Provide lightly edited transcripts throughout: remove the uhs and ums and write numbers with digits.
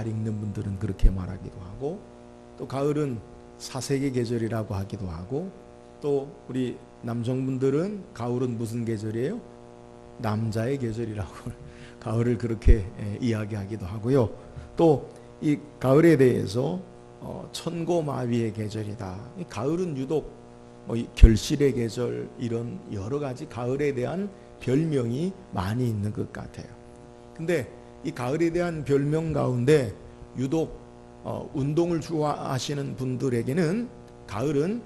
잘 읽는 분들은 그렇게 말하기도 하고, 또 가을은 사색의 계절이라고 하기도 하고, 또 우리 남성분들은 가을은 무슨 계절이에요? 남자의 계절이라고 가을을 그렇게 이야기하기도 하고요. 또 이 가을에 대해서 천고마비의 계절이다. 가을은 유독 결실의 계절, 이런 여러 가지 가을에 대한 별명이 많이 있는 것 같아요. 근데 이 가을에 대한 별명 가운데 유독 운동을 좋아하시는 분들에게는 가을은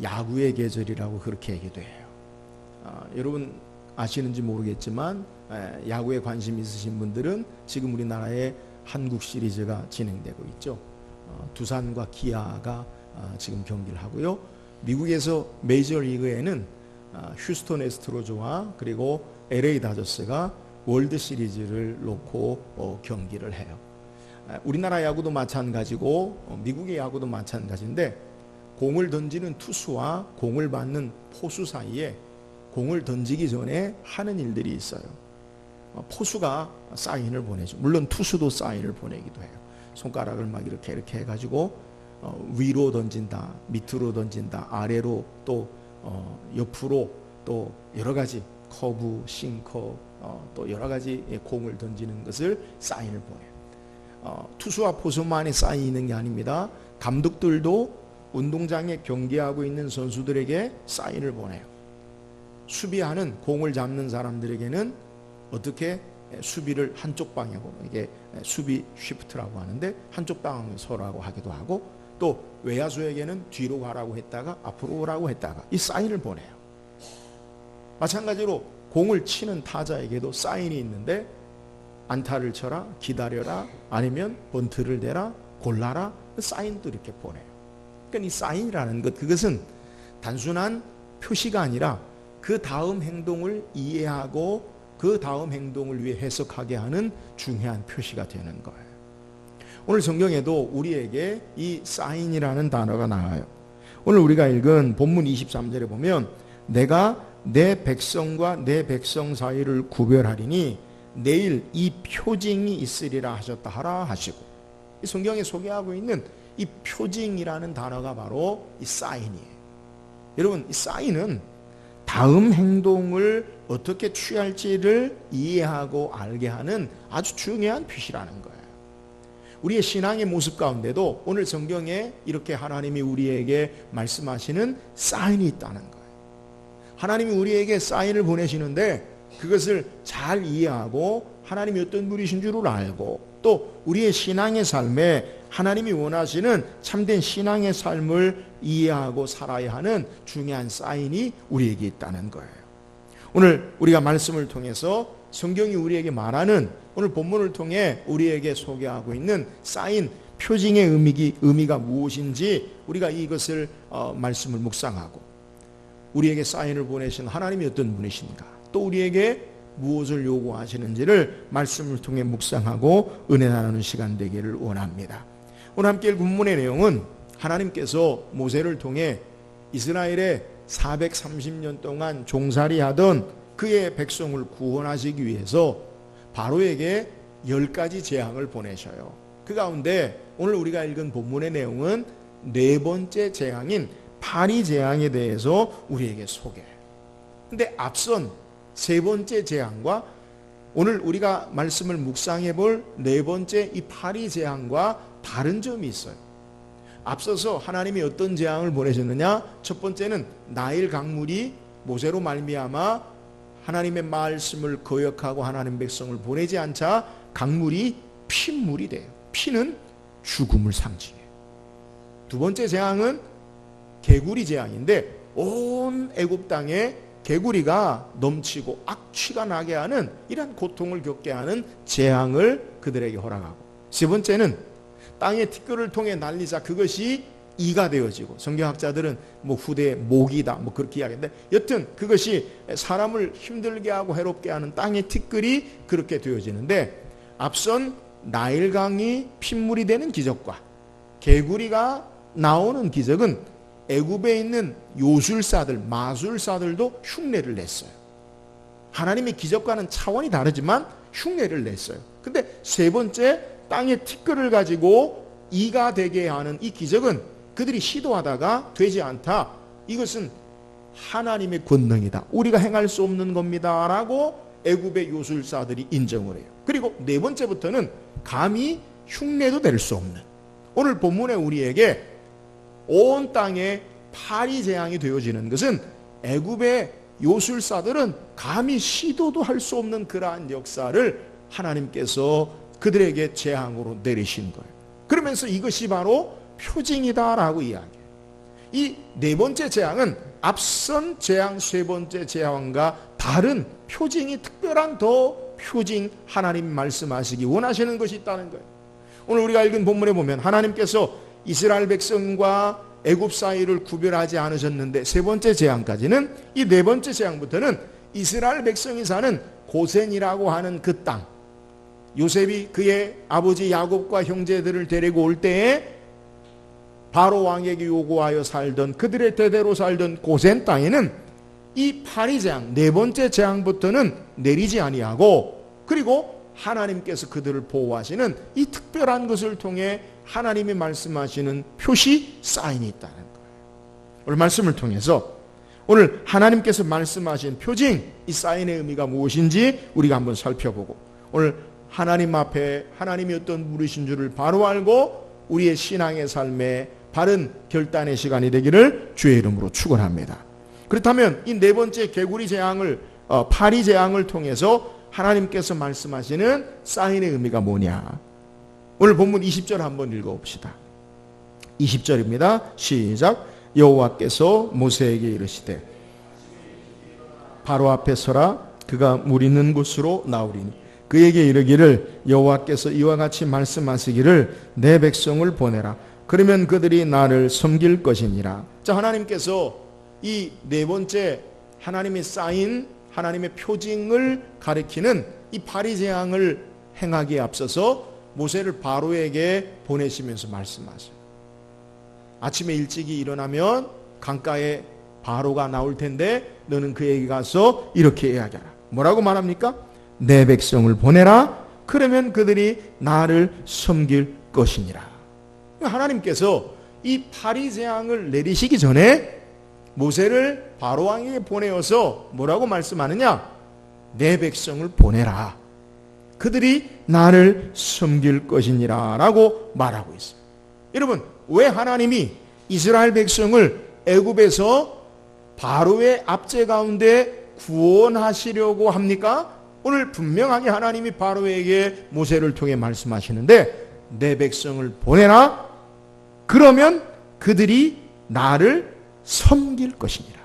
야구의 계절이라고 그렇게 얘기도 해요. 여러분 아시는지 모르겠지만 야구에 관심 있으신 분들은 지금 우리나라에 한국 시리즈가 진행되고 있죠. 두산과 기아가 지금 경기를 하고요. 미국에서 메이저리그에는 휴스턴 애스트로즈와 그리고 LA 다저스가 월드 시리즈를 놓고 경기를 해요. 우리나라 야구도 마찬가지고 미국의 야구도 마찬가지인데, 공을 던지는 투수와 공을 받는 포수 사이에 공을 던지기 전에 하는 일들이 있어요. 포수가 사인을 보내죠. 물론 투수도 사인을 보내기도 해요. 손가락을 막 이렇게 해가지고 위로 던진다, 밑으로 던진다, 아래로, 또 옆으로, 또 여러 가지 커브, 싱커, 또 여러 가지 공을 던지는 것을 사인을 보내요. 투수와 포수만의 사인이 있는 게 아닙니다. 감독들도 운동장에 경기하고 있는 선수들에게 사인을 보내요. 수비하는, 공을 잡는 사람들에게는 어떻게 수비를 한쪽 방향으로, 이게 수비 쉬프트라고 하는데 한쪽 방향으로 서라고 하기도 하고, 또 외야수에게는 뒤로 가라고 했다가 앞으로 오라고 했다가 이 사인을 보내요. 마찬가지로 공을 치는 타자에게도 사인이 있는데, 안타를 쳐라, 기다려라, 아니면 번트를 대라, 골라라, 사인도 이렇게 보내요. 그러니까 이 사인이라는 것, 그것은 단순한 표시가 아니라 그 다음 행동을 이해하고 그 다음 행동을 위해 해석하게 하는 중요한 표시가 되는 거예요. 오늘 성경에도 우리에게 이 사인이라는 단어가 나와요. 오늘 우리가 읽은 본문 23절에 보면, 내가 내 백성과 내 백성 사이를 구별하리니 내일 이 표징이 있으리라 하셨다 하라 하시고, 이 성경에 소개하고 있는 이 표징이라는 단어가 바로 이 사인이에요. 여러분, 이 사인은 다음 행동을 어떻게 취할지를 이해하고 알게 하는 아주 중요한 표시라는 거예요. 우리의 신앙의 모습 가운데도 오늘 성경에 이렇게 하나님이 우리에게 말씀하시는 사인이 있다는 거예요. 하나님이 우리에게 사인을 보내시는데 그것을 잘 이해하고 하나님이 어떤 분이신 줄을 알고, 또 우리의 신앙의 삶에 하나님이 원하시는 참된 신앙의 삶을 이해하고 살아야 하는 중요한 사인이 우리에게 있다는 거예요. 오늘 우리가 말씀을 통해서 성경이 우리에게 말하는, 오늘 본문을 통해 우리에게 소개하고 있는 사인, 표징의 의미가 무엇인지 우리가 이것을 말씀을 묵상하고, 우리에게 사인을 보내신 하나님이 어떤 분이신가, 또 우리에게 무엇을 요구하시는지를 말씀을 통해 묵상하고 은혜 나누는 시간 되기를 원합니다. 오늘 함께 읽은 본문의 내용은 하나님께서 모세를 통해 이스라엘의 430년 동안 종살이하던 그의 백성을 구원하시기 위해서 바로에게 10가지 재앙을 보내셔요. 그 가운데 오늘 우리가 읽은 본문의 내용은 네 번째 재앙인 파리 재앙에 대해서 우리에게 소개해요. 근데 앞선 세 번째 재앙과 오늘 우리가 말씀을 묵상해 볼 네 번째 이 파리 재앙과 다른 점이 있어요. 앞서서 하나님이 어떤 재앙을 보내셨느냐? 첫 번째는 나일 강물이 모세로 말미암아 하나님의 말씀을 거역하고 하나님 백성을 보내지 않자 강물이 핏물이 돼요. 피는 죽음을 상징해요. 두 번째 재앙은 개구리 재앙인데, 온 애굽 땅에 개구리가 넘치고 악취가 나게 하는 이러한 고통을 겪게 하는 재앙을 그들에게 허락하고, 세 번째는 땅의 티끌을 통해 날리자 그것이 이가 되어지고, 성경학자들은 후대에 모기다 그렇게 이야기하는데, 여튼 그것이 사람을 힘들게 하고 해롭게 하는 땅의 티끌이 그렇게 되어지는데, 앞선 나일강이 핏물이 되는 기적과 개구리가 나오는 기적은 애굽에 있는 요술사들, 마술사들도 흉내를 냈어요. 하나님의 기적과는 차원이 다르지만 흉내를 냈어요. 근데 세 번째 땅의 티끌을 가지고 이가 되게 하는 이 기적은 그들이 시도하다가 되지 않다. 이것은 하나님의 권능이다. 우리가 행할 수 없는 겁니다. 라고 애굽의 요술사들이 인정을 해요. 그리고 네 번째부터는 감히 흉내도 낼 수 없는, 오늘 본문에 우리에게 온 땅에 파리 재앙이 되어지는 것은 애굽의 요술사들은 감히 시도도 할 수 없는 그러한 역사를 하나님께서 그들에게 재앙으로 내리신 거예요. 그러면서 이것이 바로 표징이다라고 이야기해요. 이 네 번째 재앙은 앞선 재앙 세 번째 재앙과 다른 표징이, 특별한 더 표징, 하나님 말씀하시기 원하시는 것이 있다는 거예요. 오늘 우리가 읽은 본문에 보면 하나님께서 이스라엘 백성과 애굽 사이를 구별하지 않으셨는데 세 번째 재앙까지는, 이 네 번째 재앙부터는 이스라엘 백성이 사는 고센이라고 하는 그 땅, 요셉이 그의 아버지 야곱과 형제들을 데리고 올 때에 바로 왕에게 요구하여 살던, 그들의 대대로 살던 고센 땅에는 이 파리 재앙, 네 번째 재앙부터는 내리지 아니하고, 그리고 하나님께서 그들을 보호하시는 이 특별한 것을 통해 하나님이 말씀하시는 표시, 사인이 있다는 거예요. 오늘 말씀을 통해서 오늘 하나님께서 말씀하신 표징, 이 사인의 의미가 무엇인지 우리가 한번 살펴보고, 오늘 하나님 앞에 하나님이 어떤 분이신 줄을 바로 알고 우리의 신앙의 삶에 바른 결단의 시간이 되기를 주의 이름으로 축원합니다. 그렇다면 이 네 번째 개구리 재앙을, 파리 재앙을 통해서 하나님께서 말씀하시는 사인의 의미가 뭐냐? 오늘 본문 20절 한번 읽어봅시다. 20절입니다. 시작. 여호와께서 모세에게 이르시되 바로 앞에 서라. 그가 물 있는 곳으로 나오리니 그에게 이르기를 여호와께서 이와 같이 말씀하시기를 내 백성을 보내라. 그러면 그들이 나를 섬길 것이니라. 자, 하나님께서 이 네 번째 하나님의 사인, 하나님의 표징을 가리키는 이 파리 재앙을 행하기에 앞서서 모세를 바로에게 보내시면서 말씀하세요. 아침에 일찍이 일어나면 강가에 바로가 나올 텐데 너는 그에게 가서 이렇게 이야기하라. 뭐라고 말합니까? 내 백성을 보내라. 그러면 그들이 나를 섬길 것이니라. 하나님께서 이 파리 재앙을 내리시기 전에 모세를 바로 왕에게 보내어서 뭐라고 말씀하느냐? 내 백성을 보내라. 그들이 나를 섬길 것이니라 라고 말하고 있어요. 여러분, 왜 하나님이 이스라엘 백성을 애굽에서 바로의 압제 가운데 구원하시려고 합니까? 오늘 분명하게 하나님이 바로에게 모세를 통해 말씀하시는데 내 백성을 보내라. 그러면 그들이 나를 섬길 것이니라.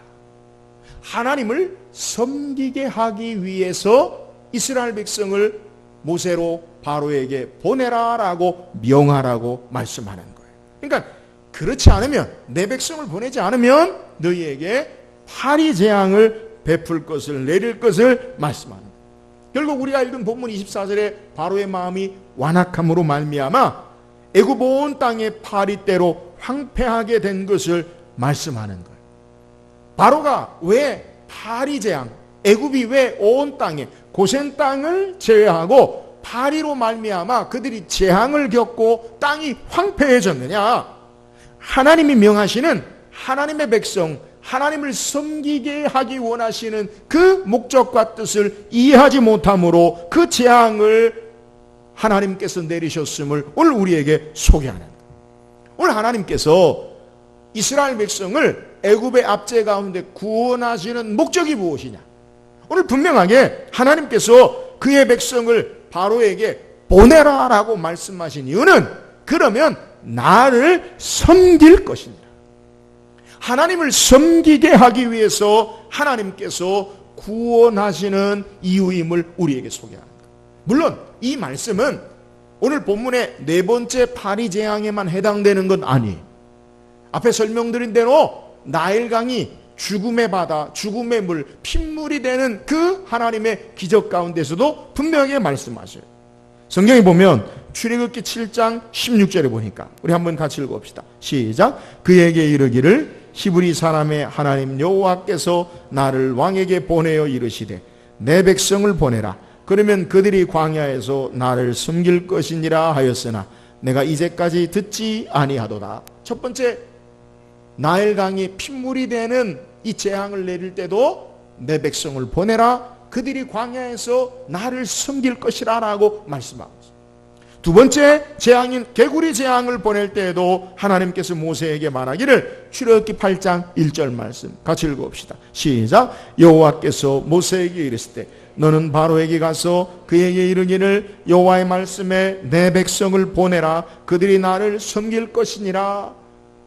하나님을 섬기게 하기 위해서 이스라엘 백성을 모세로 바로에게 보내라라고 명하라고 말씀하는 거예요. 그러니까 그렇지 않으면, 내 백성을 보내지 않으면 너희에게 파리 재앙을 베풀 것을, 내릴 것을 말씀하는 거예요. 결국 우리가 읽은 본문 24절에 바로의 마음이 완악함으로 말미암아 애굽 온 땅의 파리대로 황폐하게 된 것을 말씀하는 거예요. 바로가 왜 파리 재앙, 애굽이 왜 온 땅에, 고센 땅을 제외하고 파리로 말미암아 그들이 재앙을 겪고 땅이 황폐해졌느냐? 하나님이 명하시는 하나님의 백성, 하나님을 섬기게 하기 원하시는 그 목적과 뜻을 이해하지 못함으로 그 재앙을 하나님께서 내리셨음을 오늘 우리에게 소개하는 거예요. 오늘 하나님께서 이스라엘 백성을 애굽의 압제 가운데 구원하시는 목적이 무엇이냐? 오늘 분명하게 하나님께서 그의 백성을 바로에게 보내라라고 말씀하신 이유는 그러면 나를 섬길 것이니라. 하나님을 섬기게 하기 위해서 하나님께서 구원하시는 이유임을 우리에게 소개합니다. 물론 이 말씀은 오늘 본문의 네 번째 파리 재앙에만 해당되는 건 아니에요. 앞에 설명드린 대로 나일강이 죽음의 바다, 죽음의 물, 핏물이 되는 그 하나님의 기적 가운데서도 분명하게 말씀하셔요. 성경에 보면 출애굽기 7장 16절에 보니까 우리 한번 같이 읽어봅시다. 시작. 그에게 이르기를 히브리 사람의 하나님 여호와께서 나를 왕에게 보내어 이르시되 내 백성을 보내라. 그러면 그들이 광야에서 나를 숨길 것이니라 하였으나 내가 이제까지 듣지 아니하도다. 첫 번째, 나일강이 핏물이 되는 이 재앙을 내릴 때도 내 백성을 보내라. 그들이 광야에서 나를 숨길 것이라 라고 말씀하고 있습니다. 두 번째 재앙인 개구리 재앙을 보낼 때에도 하나님께서 모세에게 말하기를, 출애굽기 8장 1절 말씀 같이 읽어봅시다. 시작. 여호와께서 모세에게 이르실 때 너는 바로에게 가서 그에게 이르기를 여호와의 말씀에 내 백성을 보내라. 그들이 나를 섬길 것이니라.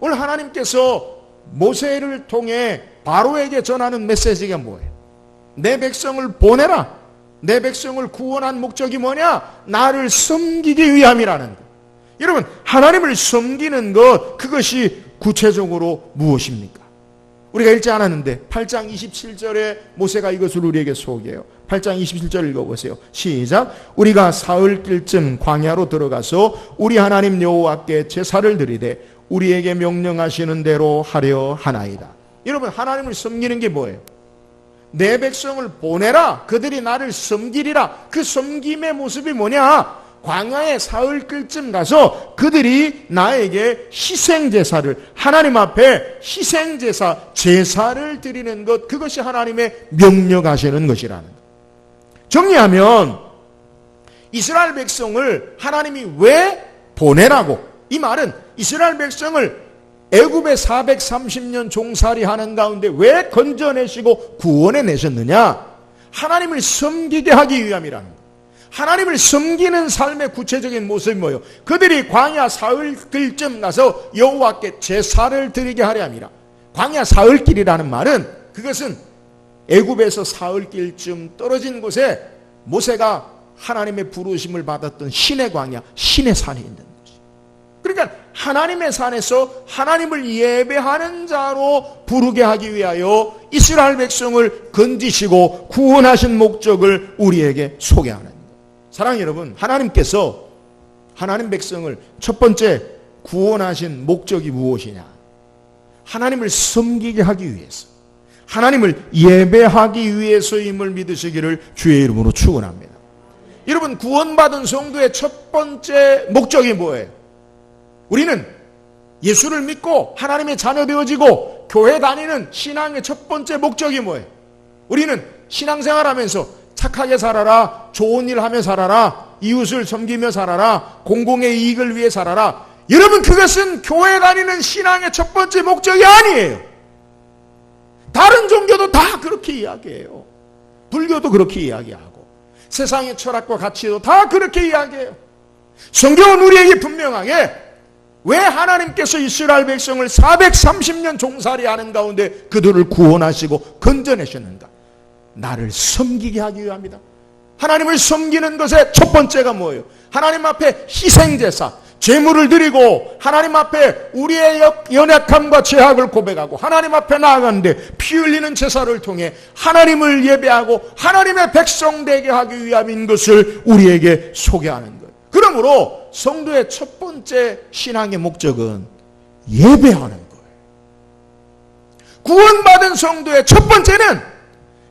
오늘 하나님께서 모세를 통해 바로에게 전하는 메시지가 뭐예요? 내 백성을 보내라. 내 백성을 구원한 목적이 뭐냐? 나를 섬기기 위함이라는 것. 여러분, 하나님을 섬기는 것, 그것이 구체적으로 무엇입니까? 우리가 읽지 않았는데 8장 27절에 모세가 이것을 우리에게 소개해요. 8장 27절 읽어보세요. 시작. 우리가 사흘길쯤 광야로 들어가서 우리 하나님 여호와께 제사를 드리되 우리에게 명령하시는 대로 하려 하나이다. 여러분, 하나님을 섬기는 게 뭐예요? 내 백성을 보내라. 그들이 나를 섬기리라. 그 섬김의 모습이 뭐냐? 광야에 사흘길쯤 가서 그들이 나에게 희생제사를, 하나님 앞에 희생제사, 제사를 드리는 것, 그것이 하나님의 명령하시는 것이라는 것. 정리하면 이스라엘 백성을 하나님이 왜 보내라고, 이 말은 이스라엘 백성을 애굽에 430년 종살이 하는 가운데 왜 건져내시고 구원해 내셨느냐? 하나님을 섬기게 하기 위함이라는 거예요. 하나님을 섬기는 삶의 구체적인 모습이 뭐예요? 그들이 광야 사흘길쯤 가서 여호와께 제사를 드리게 하려 함이라. 광야 사흘길이라는 말은, 그것은 애굽에서 사흘길쯤 떨어진 곳에 모세가 하나님의 부르심을 받았던 신의 광야, 신의 산이 있는 거지. 그러니까 하나님의 산에서 하나님을 예배하는 자로 부르게 하기 위하여 이스라엘 백성을 건지시고 구원하신 목적을 우리에게 소개하는 거예요. 사랑하는 여러분, 하나님께서 하나님 백성을 첫 번째 구원하신 목적이 무엇이냐? 하나님을 섬기게 하기 위해서, 하나님을 예배하기 위해서임을 믿으시기를 주의 이름으로 축원합니다. 여러분, 구원받은 성도의 첫 번째 목적이 뭐예요? 우리는 예수를 믿고 하나님의 자녀 되어지고 교회 다니는 신앙의 첫 번째 목적이 뭐예요? 우리는 신앙생활하면서 착하게 살아라, 좋은 일 하며 살아라, 이웃을 섬기며 살아라, 공공의 이익을 위해 살아라. 여러분, 그것은 교회 다니는 신앙의 첫 번째 목적이 아니에요. 다른 종교도 다 그렇게 이야기해요. 불교도 그렇게 이야기하고 세상의 철학과 가치도 다 그렇게 이야기해요. 성경은 우리에게 분명하게 왜 하나님께서 이스라엘 백성을 430년 종살이 하는 가운데 그들을 구원하시고 건져내셨는가? 나를 섬기게 하기 위함이다. 하나님을 섬기는 것의 첫 번째가 뭐예요? 하나님 앞에 희생제사, 제물을 드리고 하나님 앞에 우리의 연약함과 죄악을 고백하고 하나님 앞에 나아가는데 피 흘리는 제사를 통해 하나님을 예배하고 하나님의 백성 되게 하기 위함인 것을 우리에게 소개하는 거예요. 그러므로 성도의 첫 번째 신앙의 목적은 예배하는 거예요. 구원받은 성도의 첫 번째는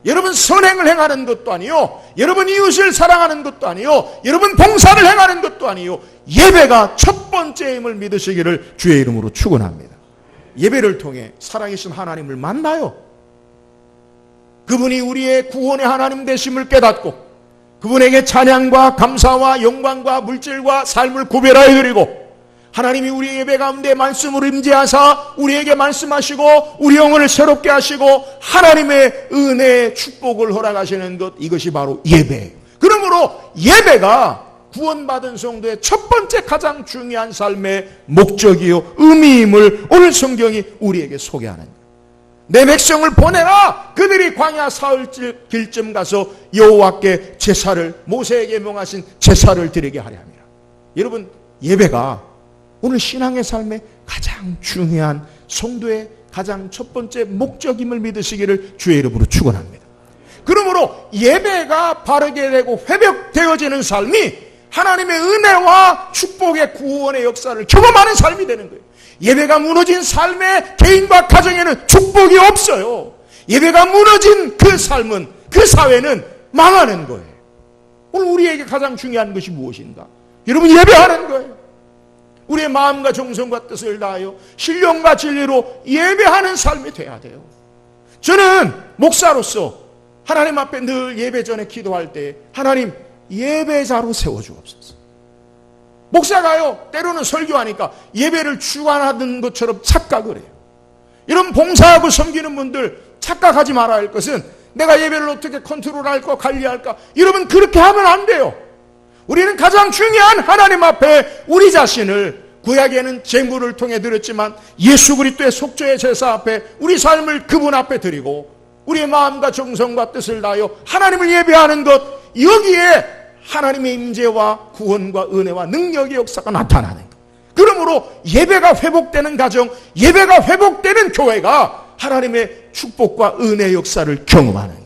여러분 선행을 행하는 것도 아니요, 여러분 이웃을 사랑하는 것도 아니요, 여러분 봉사를 행하는 것도 아니요, 예배가 첫 번째임을 믿으시기를 주의 이름으로 축원합니다. 예배를 통해 살아계신 하나님을 만나요. 그분이 우리의 구원의 하나님 되심을 깨닫고 그분에게 찬양과 감사와 영광과 물질과 삶을 구별하여 드리고 하나님이 우리 예배 가운데 말씀으로 임재하사 우리에게 말씀하시고 우리 영혼을 새롭게 하시고 하나님의 은혜의 축복을 허락하시는 것, 이것이 바로 예배예요. 그러므로 예배가 구원받은 성도의 첫 번째 가장 중요한 삶의 목적이요 의미임을 오늘 성경이 우리에게 소개하는 거예요. 내 백성을 보내라. 그들이 광야 사흘길쯤 가서 여호와께 제사를, 모세에게 명하신 제사를 드리게 하려 합니다. 여러분, 예배가 오늘 신앙의 삶의 가장 중요한 성도의 가장 첫 번째 목적임을 믿으시기를 주의 이름으로 축원합니다. 그러므로 예배가 바르게 되고 회복되어지는 삶이 하나님의 은혜와 축복의 구원의 역사를 경험하는 삶이 되는 거예요. 예배가 무너진 삶의 개인과 가정에는 축복이 없어요. 예배가 무너진 그 삶은, 그 사회는 망하는 거예요. 오늘 우리에게 가장 중요한 것이 무엇인가? 여러분, 예배하는 거예요. 우리의 마음과 정성과 뜻을 다하여 신령과 진리로 예배하는 삶이 돼야 돼요. 저는 목사로서 하나님 앞에 늘 예배 전에 기도할 때 하나님 예배자로 세워주옵소서. 목사가요 때로는 설교하니까 예배를 주관하는 것처럼 착각을 해요. 이런 봉사하고 섬기는 분들 착각하지 말아야 할 것은 내가 예배를 어떻게 컨트롤할까 관리할까, 여러분 그렇게 하면 안 돼요. 우리는 가장 중요한 하나님 앞에 우리 자신을, 구약에는 제물을 통해 드렸지만 예수 그리스도의 속죄의 제사 앞에 우리 삶을 그분 앞에 드리고 우리의 마음과 정성과 뜻을 다하여 하나님을 예배하는 것, 여기에 하나님의 임재와 구원과 은혜와 능력의 역사가 나타나는 것. 그러므로 예배가 회복되는 가정, 예배가 회복되는 교회가 하나님의 축복과 은혜의 역사를 경험하는 거예요.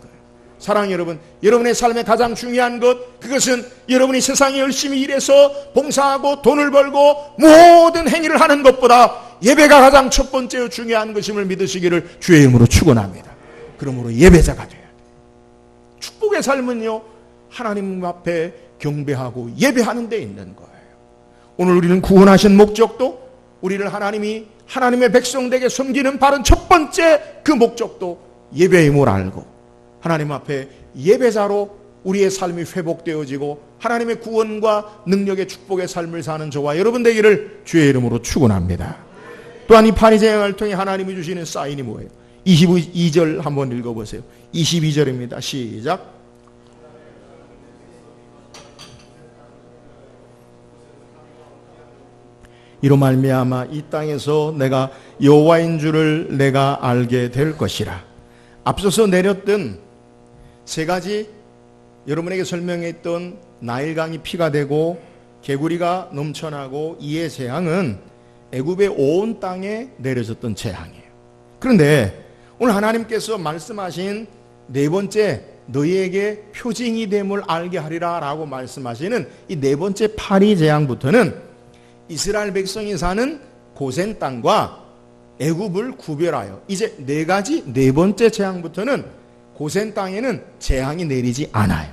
사랑하는 여러분, 여러분의 삶의 가장 중요한 것, 그것은 여러분이 세상에 열심히 일해서 봉사하고 돈을 벌고 모든 행위를 하는 것보다 예배가 가장 첫 번째로 중요한 것임을 믿으시기를 주의 이름으로 축원합니다. 그러므로 예배자가 돼야 돼요. 축복의 삶은요, 하나님 앞에 경배하고 예배하는 데 있는 거예요. 오늘 우리는 구원하신 목적도, 우리를 하나님이 하나님의 백성되게 섬기는 바른 첫 번째 그 목적도 예배임을 알고 하나님 앞에 예배자로 우리의 삶이 회복되어지고 하나님의 구원과 능력의 축복의 삶을 사는 저와 여러분 되기를 주의 이름으로 축원합니다. 또한 이 파리제형을 통해 하나님이 주시는 사인이 뭐예요? 22절 한번 읽어보세요. 22절입니다. 시작. 이로 말미암아 이 땅에서 내가 여호와인 줄을 내가 알게 될 것이라. 앞서서 내렸던 세 가지 여러분에게 설명했던 나일강이 피가 되고 개구리가 넘쳐나고 이의 재앙은 애굽의 온 땅에 내려졌던 재앙이에요. 그런데 오늘 하나님께서 말씀하신 네 번째, 너희에게 표징이 됨을 알게 하리라 라고 말씀하시는 이 네 번째 파리 재앙부터는 이스라엘 백성이 사는 고센 땅과 애굽을 구별하여 이제 네 가지, 네 번째 재앙부터는 고센 땅에는 재앙이 내리지 않아요.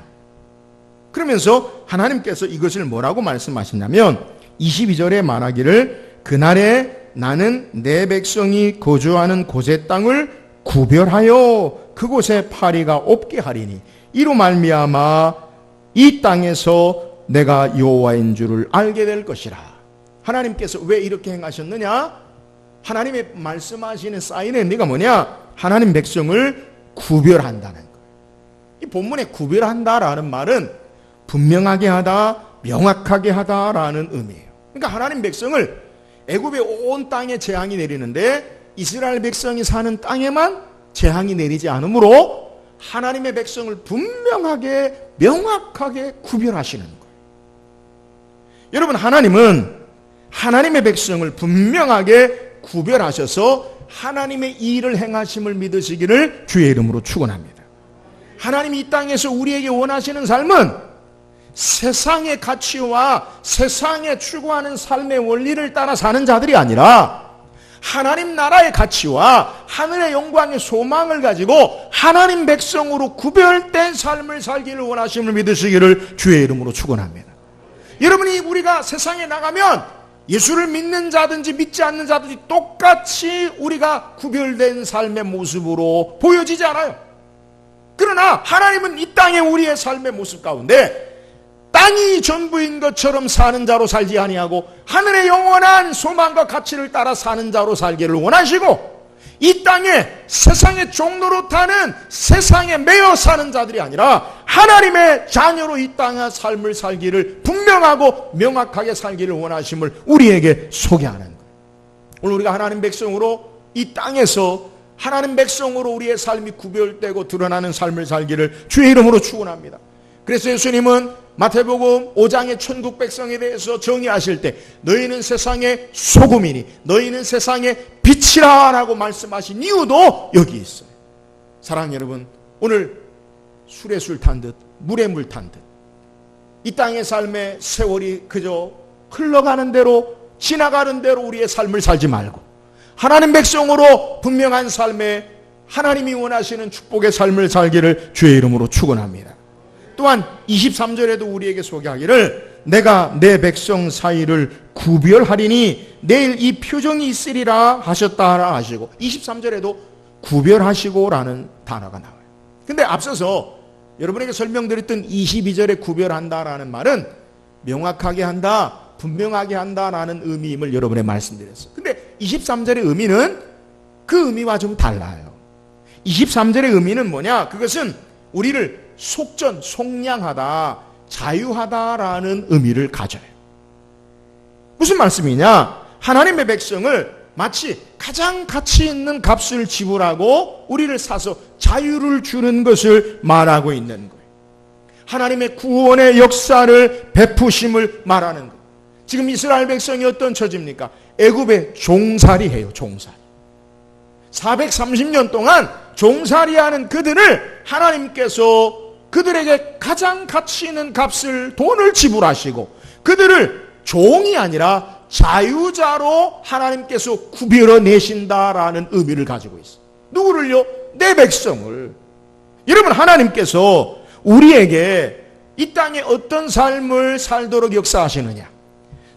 그러면서 하나님께서 이것을 뭐라고 말씀하시냐면 22절에 말하기를 그날에 나는 내 백성이 거주하는 고센 땅을 구별하여 그곳에 파리가 없게 하리니 이로 말미암아 이 땅에서 내가 여호와인 줄을 알게 될 것이라. 하나님께서 왜 이렇게 행하셨느냐? 하나님의 말씀하시는 사인의 의미가 뭐냐? 하나님 백성을 구별한다는 거예요. 이 본문에 구별한다라는 말은 분명하게 하다, 명확하게 하다라는 의미예요. 그러니까 하나님 백성을 애굽의 온 땅에 재앙이 내리는데 이스라엘 백성이 사는 땅에만 재앙이 내리지 않으므로 하나님의 백성을 분명하게, 명확하게 구별하시는 거예요. 여러분, 하나님은 하나님의 백성을 분명하게 구별하셔서 하나님의 일을 행하심을 믿으시기를 주의 이름으로 축원합니다. 하나님이 이 땅에서 우리에게 원하시는 삶은 세상의 가치와 세상에 추구하는 삶의 원리를 따라 사는 자들이 아니라 하나님 나라의 가치와 하늘의 영광의 소망을 가지고 하나님 백성으로 구별된 삶을 살기를 원하심을 믿으시기를 주의 이름으로 축원합니다. 여러분이 우리가 세상에 나가면 예수를 믿는 자든지 믿지 않는 자든지 똑같이 우리가 구별된 삶의 모습으로 보여지지 않아요. 그러나 하나님은 이 땅에 우리의 삶의 모습 가운데 땅이 전부인 것처럼 사는 자로 살지 아니하고 하늘의 영원한 소망과 가치를 따라 사는 자로 살기를 원하시고 이 땅에 세상의 종로로 타는 세상에 매여 사는 자들이 아니라 하나님의 자녀로 이 땅의 삶을 살기를 분명하고 명확하게 살기를 원하심을 우리에게 소개하는 거예요. 오늘 우리가 하나님 백성으로 이 땅에서 하나님 백성으로 우리의 삶이 구별되고 드러나는 삶을 살기를 주의 이름으로 축원합니다. 그래서 예수님은 마태복음 5장의 천국 백성에 대해서 정의하실 때 너희는 세상의 소금이니 너희는 세상의 빛이라 라고 말씀하신 이유도 여기 있어요. 사랑하는 여러분, 오늘 술에 술 탄 듯 물에 물 탄 듯 이 땅의 삶의 세월이 그저 흘러가는 대로 지나가는 대로 우리의 삶을 살지 말고 하나님 백성으로 분명한 삶에 하나님이 원하시는 축복의 삶을 살기를 주의 이름으로 축원합니다. 또한 23절에도 우리에게 소개하기를 내가 내 백성 사이를 구별하리니 내일 이 표정이 있으리라 하셨다라 하시고 23절에도 구별하시고라는 단어가 나와요. 근데 앞서서 여러분에게 설명드렸던 22절에 구별한다라는 말은 명확하게 한다, 분명하게 한다라는 의미임을 여러분에 말씀드렸어요. 근데 23절의 의미는 그 의미와 좀 달라요. 23절의 의미는 뭐냐? 그것은 우리를 속전, 속량하다, 자유하다라는 의미를 가져요. 무슨 말씀이냐? 하나님의 백성을 마치 가장 가치 있는 값을 지불하고 우리를 사서 자유를 주는 것을 말하고 있는 거예요. 하나님의 구원의 역사를 베푸심을 말하는 거예요. 지금 이스라엘 백성이 어떤 처지입니까? 애굽에 종살이해요. 종살이. 430년 동안 종살이하는 그들을 하나님께서 그들에게 가장 가치 있는 값을, 돈을 지불하시고 그들을 종이 아니라 자유자로 하나님께서 구별어내신다라는 의미를 가지고 있어요. 누구를요? 내 백성을. 여러분, 하나님께서 우리에게 이 땅에 어떤 삶을 살도록 역사하시느냐?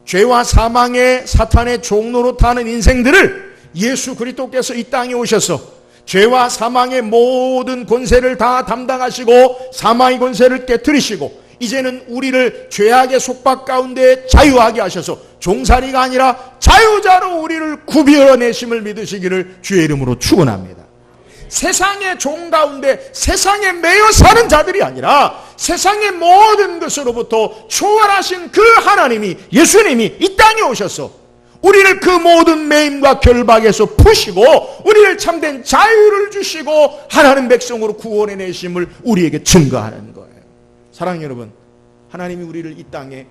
죄와 사망의 사탄의 종로로 타는 인생들을 예수 그리스도께서 이 땅에 오셔서 죄와 사망의 모든 권세를 다 담당하시고 사망의 권세를 깨뜨리시고 이제는 우리를 죄악의 속박 가운데 자유하게 하셔서 종살이가 아니라 자유자로 우리를 구별어내심을 믿으시기를 주의 이름으로 축원합니다. 세상의 종 가운데 세상에 매여 사는 자들이 아니라 세상의 모든 것으로부터 초월하신 그 하나님이, 예수님이 이 땅에 오셔서 우리를 그 모든 매임과 결박에서 푸시고 우리를 참된 자유를 주시고 하나님 백성으로 구원해내심을 우리에게 증거하는 거예요. 사랑하는 여러분, 하나님이 우리를 이 땅에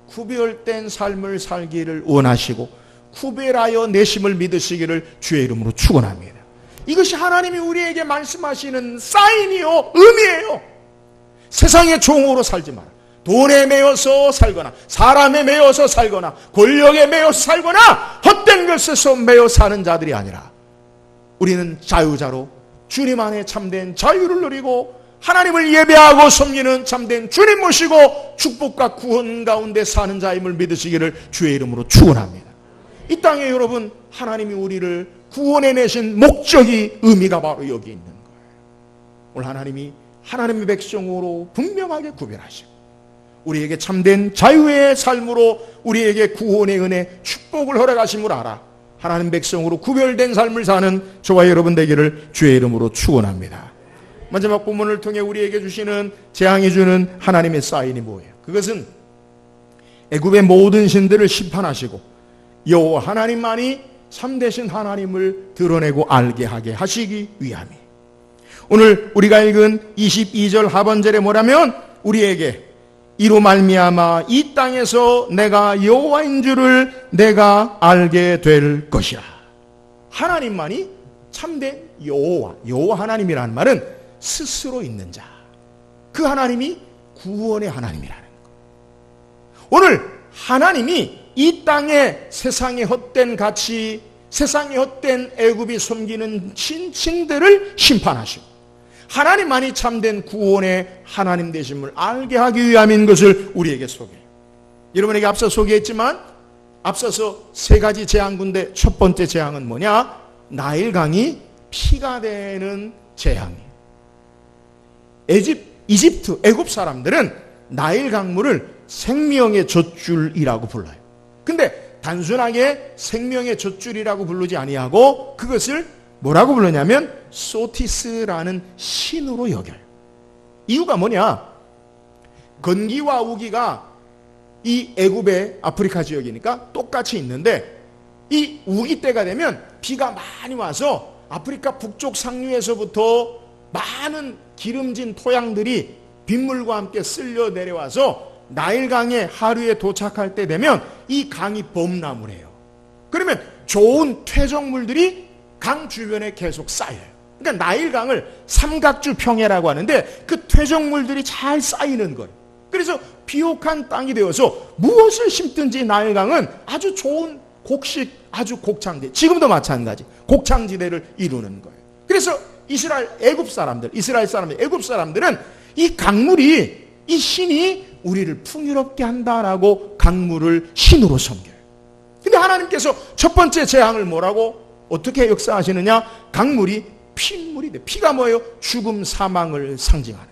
구별된 삶을 살기를 원하시고 구별하여 내심을 믿으시기를 주의 이름으로 축원합니다. 이것이 하나님이 우리에게 말씀하시는 사인이요, 의미예요. 세상의 종으로 살지 마라. 돈에 매여서 살거나 사람에 매여서 살거나 권력에 매여서 살거나 헛된 것에서 매여 사는 자들이 아니라 우리는 자유자로 주님 안에 참된 자유를 누리고 하나님을 예배하고 섬기는 참된 주님 모시고 축복과 구원 가운데 사는 자임을 믿으시기를 주의 이름으로 축원합니다. 이 땅에 여러분, 하나님이 우리를 구원해내신 목적이, 의미가 바로 여기 있는 거예요. 오늘 하나님이 하나님의 백성으로 분명하게 구별하시고 우리에게 참된 자유의 삶으로 우리에게 구원의 은혜, 축복을 허락하심을 알아 하나님 백성으로 구별된 삶을 사는 저와 여러분 되기를 주의 이름으로 축원합니다. 마지막 본문을 통해 우리에게 주시는, 재앙해 주는 하나님의 사인이 뭐예요? 그것은 애굽의 모든 신들을 심판하시고 여호와 하나님만이 참되신 하나님을 드러내고 알게 하게 하시기 위함이에요. 오늘 우리가 읽은 22절 하반절에 뭐라면 우리에게 이로 말미암아 이 땅에서 내가 여호와인 줄을 내가 알게 될 것이라. 하나님만이 참된 여호와, 여호와 하나님이라는 말은 스스로 있는 자, 그 하나님이 구원의 하나님이라는 것. 오늘 하나님이 이 땅에 세상의 헛된 가치, 세상의 헛된 애굽이 섬기는 신들을 심판하시고 하나님만이 참된 구원의 하나님 되심을 알게 하기 위함인 것을 우리에게 소개해요. 여러분에게 앞서 소개했지만 앞서서 세 가지 재앙군데 첫 번째 재앙은 뭐냐? 나일강이 피가 되는 재앙이에요. 이집트, 애굽 사람들은 나일 강물을 생명의 젖줄이라고 불러요. 근데 단순하게 생명의 젖줄이라고 부르지 아니하고 그것을 뭐라고 부르냐면 소티스라는 신으로 여겨요. 이유가 뭐냐? 건기와 우기가 이 애굽의 아프리카 지역이니까 똑같이 있는데 이 우기 때가 되면 비가 많이 와서 아프리카 북쪽 상류에서부터 많은 기름진 토양들이 빗물과 함께 쓸려 내려와서 나일강에 하류에 도착할 때 되면 이 강이 범람을 해요. 그러면 좋은 퇴적물들이 강 주변에 계속 쌓여요. 그러니까 나일강을 삼각주 평해라고 하는데 그 퇴적물들이 잘 쌓이는 거예요. 그래서 비옥한 땅이 되어서 무엇을 심든지 나일강은 아주 좋은 곡식, 아주 곡창지, 지금도 마찬가지 곡창지대를 이루는 거예요. 그래서 이스라엘 사람들은 이 강물이 이 신이 우리를 풍요롭게 한다라고 강물을 신으로 섬겨요. 근데 하나님께서 첫 번째 재앙을 뭐라고 어떻게 역사하시느냐? 강물이 핏물이 돼. 피가 뭐예요? 죽음, 사망을 상징하는.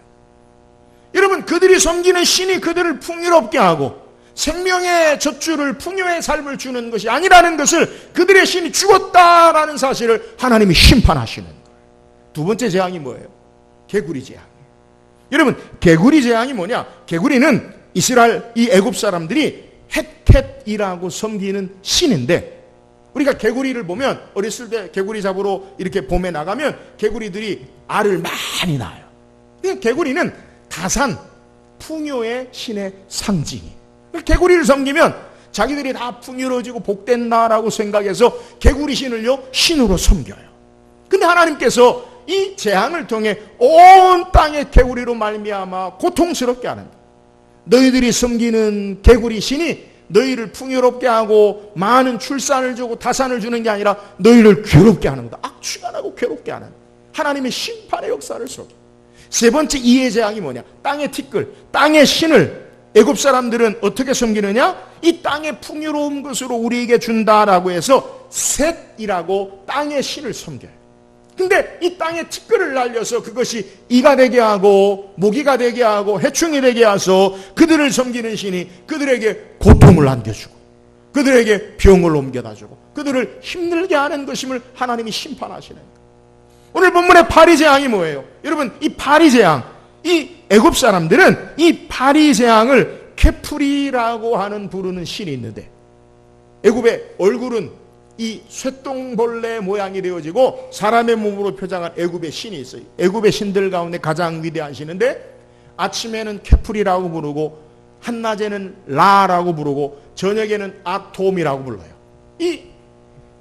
여러분, 그들이 섬기는 신이 그들을 풍요롭게 하고 생명의 젖줄을 풍요의 삶을 주는 것이 아니라는 것을, 그들의 신이 죽었다라는 사실을 하나님이 심판하시는 거예요. 두 번째 재앙이 뭐예요? 개구리 재앙이에요. 여러분, 개구리 재앙이 뭐냐? 개구리는 이스라엘 이 애굽 사람들이 헷켓이라고 섬기는 신인데, 우리가 개구리를 보면 어렸을 때 개구리 잡으러 이렇게 봄에 나가면 개구리들이 알을 많이 낳아요. 개구리는 다산, 풍요의 신의 상징이. 개구리를 섬기면 자기들이 다 풍요로워지고 복된다라고 생각해서 개구리 신을요 신으로 섬겨요. 근데 하나님께서 이 재앙을 통해 온 땅에 개구리로 말미암아 고통스럽게 하는, 너희들이 섬기는 개구리 신이 너희를 풍요롭게 하고 많은 출산을 주고 다산을 주는 게 아니라 너희를 괴롭게 하는 거다. 악취가 나고 괴롭게 하는 하나님의 심판의 역사를 속여. 세 번째 이해 재앙이 뭐냐? 땅의 티끌, 땅의 신을 애굽 사람들은 어떻게 섬기느냐? 이 땅의 풍요로운 것으로 우리에게 준다라고 해서 셋이라고 땅의 신을 섬겨요. 근데 이 땅에 티끌을 날려서 그것이 이가 되게 하고 모기가 되게 하고 해충이 되게 해서 그들을 섬기는 신이 그들에게 고통을 안겨주고 그들에게 병을 옮겨다 주고 그들을 힘들게 하는 것임을 하나님이 심판하시는 거예요. 오늘 본문의 파리재앙이 뭐예요? 여러분, 이 파리재앙, 이 애굽 사람들은 이 파리재앙을 케프리라고 하는 부르는 신이 있는데, 애굽의 얼굴은 이 쇠똥벌레 모양이 되어지고 사람의 몸으로 표장한 애굽의 신이 있어요. 애굽의 신들 가운데 가장 위대한 신인데, 아침에는 케프리라고 부르고 한낮에는 라라고 부르고 저녁에는 아톰이라고 불러요. 이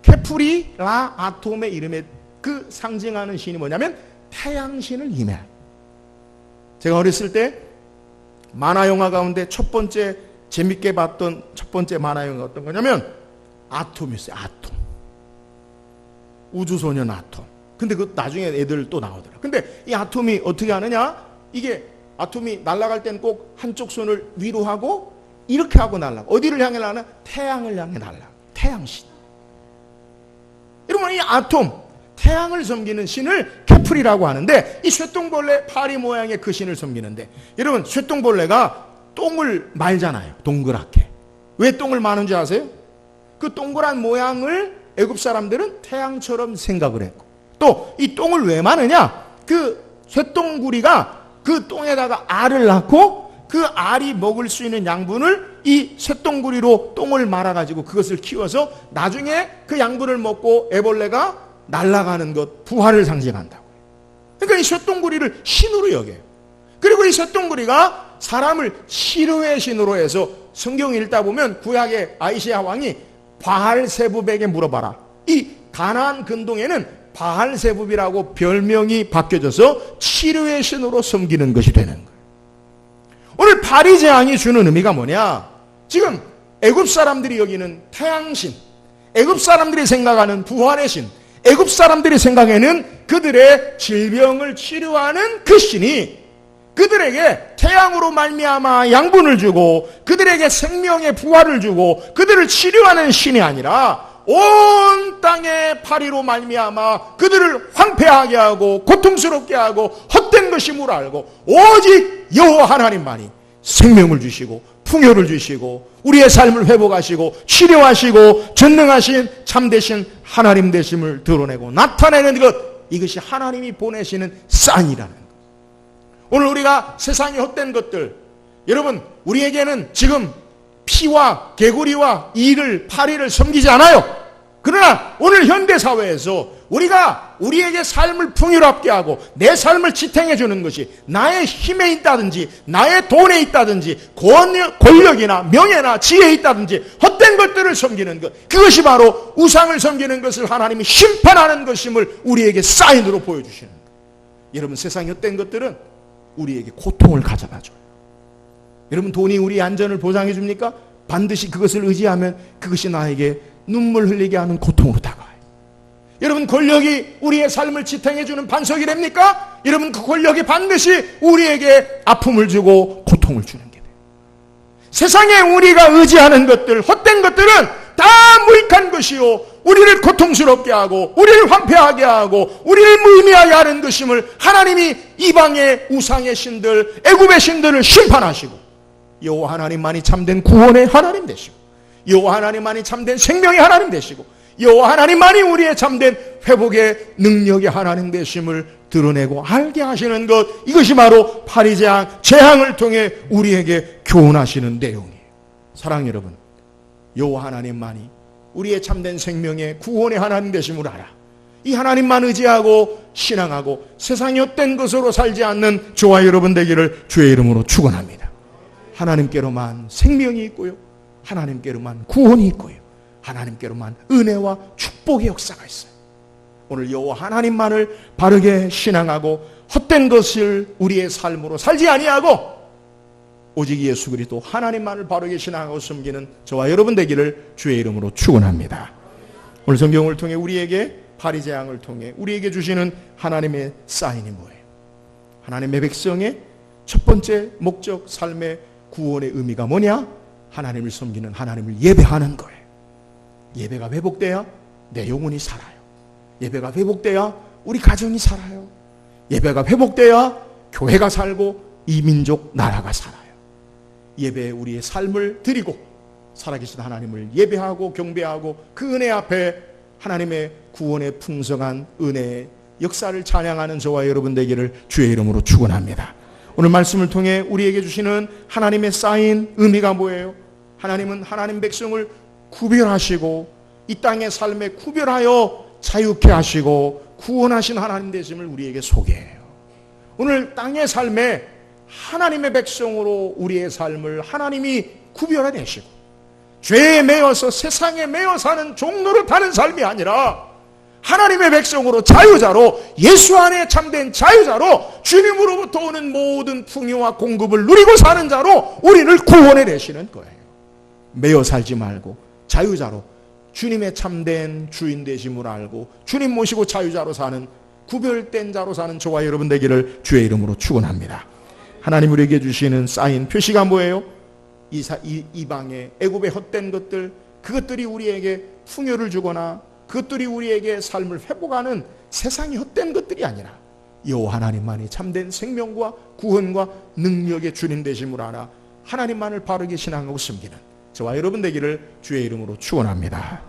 케프리, 라, 아톰의 이름에 그 상징하는 신이 뭐냐면 태양신을 임해요. 제가 어렸을 때 만화 영화 가운데 첫 번째 재밌게 봤던 첫 번째 만화 영화가 어떤 거냐면 아톰이었어요. 아톰. 우주소년 아톰. 근데 그 나중에 애들 또 나오더라. 근데 이 아톰이 어떻게 하느냐? 이게 아톰이 날아갈 땐 꼭 한쪽 손을 위로 하고 이렇게 하고 날아가. 어디를 향해 날아가? 태양을 향해 날아가. 태양신. 여러분, 이 아톰, 태양을 섬기는 신을 케프리라고 하는데, 이 쇠똥벌레 파리 모양의 그 신을 섬기는데, 여러분, 쇠똥벌레가 똥을 말잖아요. 동그랗게. 왜 똥을 마는 줄 아세요? 그 동그란 모양을 애굽 사람들은 태양처럼 생각을 했고, 또 이 똥을 왜 마느냐? 그 쇠똥구리가 그 똥에다가 알을 낳고 그 알이 먹을 수 있는 양분을 이 쇠똥구리로 똥을 말아가지고 그것을 키워서 나중에 그 양분을 먹고 애벌레가 날아가는 것, 부활을 상징한다고. 그러니까 이 쇠똥구리를 신으로 여겨요. 그리고 이 쇠똥구리가 사람을 치료의 신으로 해서 성경 읽다 보면 구약의 아이시야 왕이 바알세붑에게 물어봐라. 이 가나안 근동에는 바알세붑이라고 별명이 바뀌어져서 치료의 신으로 섬기는 것이 되는 거예요. 오늘 파리재앙이 주는 의미가 뭐냐? 지금 애굽 사람들이 여기는 태양신, 애굽 사람들이 생각하는 부활의 신, 애굽 사람들이 생각하는 그들의 질병을 치료하는 그 신이 그들에게 태양으로 말미암아 양분을 주고 그들에게 생명의 부활을 주고 그들을 치료하는 신이 아니라 온 땅의 파리로 말미암아 그들을 황폐하게 하고 고통스럽게 하고 헛된 것임을 알고 오직 여호와 하나님만이 생명을 주시고 풍요를 주시고 우리의 삶을 회복하시고 치료하시고 전능하신 참되신 하나님 되심을 드러내고 나타내는 것, 이것이 하나님이 보내시는 사인이라는 것. 오늘 우리가 세상의 헛된 것들, 여러분, 우리에게는 지금 피와 개구리와 이를 파리를 섬기지 않아요. 그러나 오늘 현대사회에서 우리가 우리에게 삶을 풍요롭게 하고 내 삶을 지탱해 주는 것이 나의 힘에 있다든지 나의 돈에 있다든지 권력이나 명예나 지혜에 있다든지 헛된 것들을 섬기는 것, 그것이 바로 우상을 섬기는 것을 하나님이 심판하는 것임을 우리에게 사인으로 보여주시는 거예요. 여러분, 세상의 헛된 것들은 우리에게 고통을 가져다줘요. 여러분, 돈이 우리의 안전을 보장해 줍니까? 반드시 그것을 의지하면 그것이 나에게 눈물 흘리게 하는 고통으로 다가와요. 여러분, 권력이 우리의 삶을 지탱해 주는 반석이 됩니까? 여러분 그 권력이 반드시 우리에게 아픔을 주고 고통을 주는 게 돼요. 세상에 우리가 의지하는 것들, 헛된 것들은 다 무익한 것이요, 우리를 고통스럽게 하고 우리를 황폐하게 하고 우리를 무의미하게 하는 것임을 하나님이 이방의 우상의 신들, 애굽의 신들을 심판하시고, 여호와 하나님만이 참된 구원의 하나님 되시고, 여호와 하나님만이 참된 생명의 하나님 되시고, 여호와 하나님만이 우리의 참된 회복의 능력의 하나님 되심을 드러내고 알게 하시는 것, 이것이 바로 파리제왕 재앙을 통해 우리에게 교훈하시는 내용이에요. 사랑하는 여러분, 여호와 하나님만이 우리의 참된 생명의 구원의 하나님 되심을 알아 이 하나님만 의지하고 신앙하고 세상이 헛된 것으로 살지 않는 저와 여러분 되기를 주의 이름으로 축원합니다. 하나님께로만 생명이 있고요, 하나님께로만 구원이 있고요, 하나님께로만 은혜와 축복의 역사가 있어요. 오늘 여호와 하나님만을 바르게 신앙하고 헛된 것을 우리의 삶으로 살지 아니하고 오직 예수 그리스도 하나님만을 바르게 신앙하고 섬기는 저와 여러분 되기를 주의 이름으로 축원합니다. 오늘 성경을 통해 우리에게 파리제왕을 통해 우리에게 주시는 하나님의 사인이 뭐예요? 하나님의 백성의 첫 번째 목적, 삶의 구원의 의미가 뭐냐? 하나님을 섬기는, 하나님을 예배하는 거예요. 예배가 회복돼야 내 영혼이 살아요. 예배가 회복돼야 우리 가정이 살아요. 예배가 회복돼야 교회가 살고 이 민족 나라가 살아요. 예배에 우리의 삶을 드리고 살아계신 하나님을 예배하고 경배하고 그 은혜 앞에 하나님의 구원의 풍성한 은혜의 역사를 찬양하는 저와 여러분 되기를 주의 이름으로 축원합니다. 오늘 말씀을 통해 우리에게 주시는 하나님의 사인 의미가 뭐예요? 하나님은 하나님 백성을 구별하시고 이 땅의 삶에 구별하여 자유케 하시고 구원하신 하나님 되심을 우리에게 소개해요. 오늘 땅의 삶에 하나님의 백성으로 우리의 삶을 하나님이 구별해내시고 죄에 매여서 세상에 매여 사는 종로를 타는 삶이 아니라 하나님의 백성으로 자유자로 예수 안에 참된 자유자로 주님으로부터 오는 모든 풍요와 공급을 누리고 사는 자로 우리를 구원해내시는 거예요. 매여 살지 말고 자유자로 주님의 참된 주인 되심을 알고 주님 모시고 자유자로 사는, 구별된 자로 사는 저와 여러분 되기를 주의 이름으로 축원합니다. 하나님 우리에게 주시는 사인, 표시가 뭐예요? 이방의 애굽의 헛된 것들, 그것들이 우리에게 풍요를 주거나 그것들이 우리에게 삶을 회복하는 세상이 헛된 것들이 아니라 여호와 하나님만이 참된 생명과 구원과 능력의 주님 되심을 알아 하나님만을 바르게 신앙하고 섬기는 저와 여러분 되기를 주의 이름으로 축원합니다.